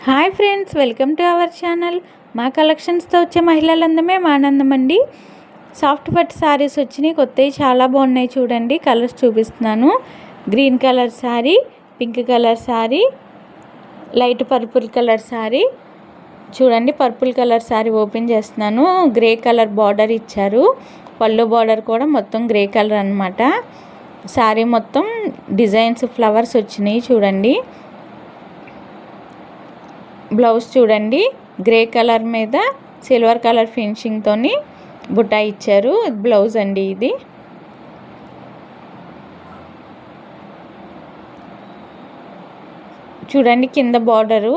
Hi friends, welcome to our channel. మా కలెక్షన్స్తో వచ్చే మహిళలందమే మా ఆనందం అండి. సాఫ్ట్ పట్టు శారీస్ వచ్చినాయి, కొత్తవి చాలా బాగున్నాయి. చూడండి, కలర్స్ చూపిస్తున్నాను. Green colour sari, pink colour sari, light purple colour sari. చూడండి, పర్పుల్ కలర్ శారీ ఓపెన్ చేస్తున్నాను. గ్రే కలర్ బార్డర్ ఇచ్చారు. పళ్ళు బార్డర్ కూడా మొత్తం గ్రే కలర్ అన్నమాట. శారీ మొత్తం డిజైన్స్ ఫ్లవర్స్ వచ్చినాయి. చూడండి, బ్లౌజ్ చూడండి, గ్రే కలర్ మీద సిల్వర్ కలర్ ఫినిషింగ్తో బుట్టా ఇచ్చారు. బ్లౌజ్ అండి ఇది. చూడండి, కింద బార్డరు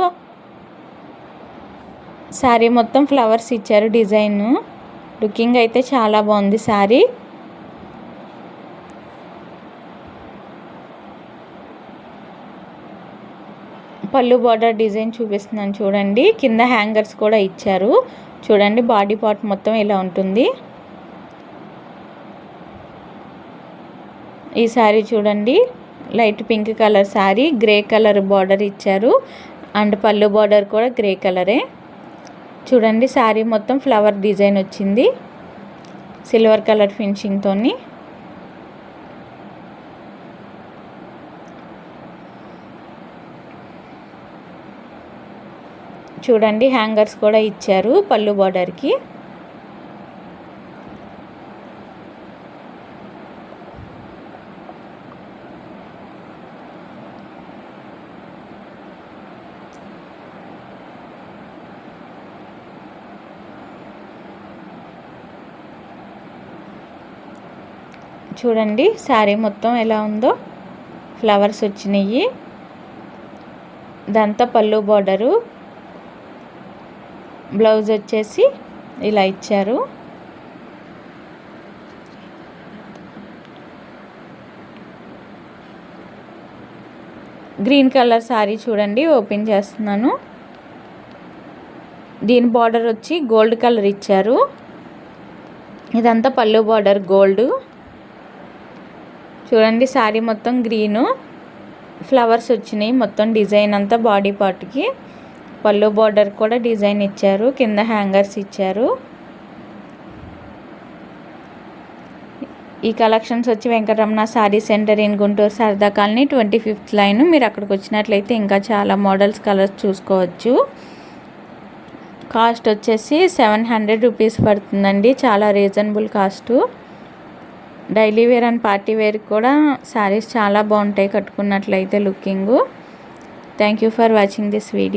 శారీ మొత్తం ఫ్లవర్స్ ఇచ్చారు. డిజైన్ లుకింగ్ అయితే చాలా బాగుంది శారీ. పళ్ళు బార్డర్ డిజైన్ చూపిస్తున్నాను. చూడండి, కింద హ్యాంగర్స్ కూడా ఇచ్చారు. చూడండి, బాడీ పార్ట్ మొత్తం ఇలా ఉంటుంది. ఈ శారీ చూడండి, light pink colour sari, grey colour border ఇచ్చారు. అండ్ పళ్ళు బార్డర్ కూడా గ్రే కలరే. చూడండి, శారీ మొత్తం ఫ్లవర్ డిజైన్ వచ్చింది సిల్వర్ కలర్ ఫినిషింగ్తో. చూడండి, హ్యాంగర్స్ కూడా ఇచ్చారు పళ్ళు బార్డర్కి. చూడండి, శారీ మొత్తం ఎలా ఉందో, ఫ్లవర్స్ వచ్చినాయి. దాంతో పళ్ళు బార్డరు, బ్లౌజ్ వచ్చేసి ఇలా ఇచ్చారు. గ్రీన్ కలర్ శారీ చూడండి, ఓపెన్ చేస్తున్నాను. దీని బార్డర్ వచ్చి గోల్డ్ కలర్ ఇచ్చారు. ఇదంతా పళ్ళు బార్డర్ గోల్డ్. చూడండి, శారీ మొత్తం గ్రీను, ఫ్లవర్స్ వచ్చినాయి మొత్తం డిజైన్ అంతా బాడీ పార్ట్కి. పళ్ళు బార్డర్ కూడా డిజైన్ ఇచ్చారు. కింద హ్యాంగర్స్ ఇచ్చారు. ఈ కలెక్షన్స్ వచ్చి Venkataramana sari centre in Guntur, Sharada colony, 25th line. మీరు అక్కడికి వచ్చినట్లయితే ఇంకా చాలా మోడల్స్, కలర్స్ చూసుకోవచ్చు. కాస్ట్ వచ్చేసి 700 రూపీస్ పడుతుందండి. చాలా reasonable cost. Daily wear and party wear కూడా శారీస్ చాలా బాగుంటాయి కట్టుకున్నట్లయితే looking. Thank you for watching this video.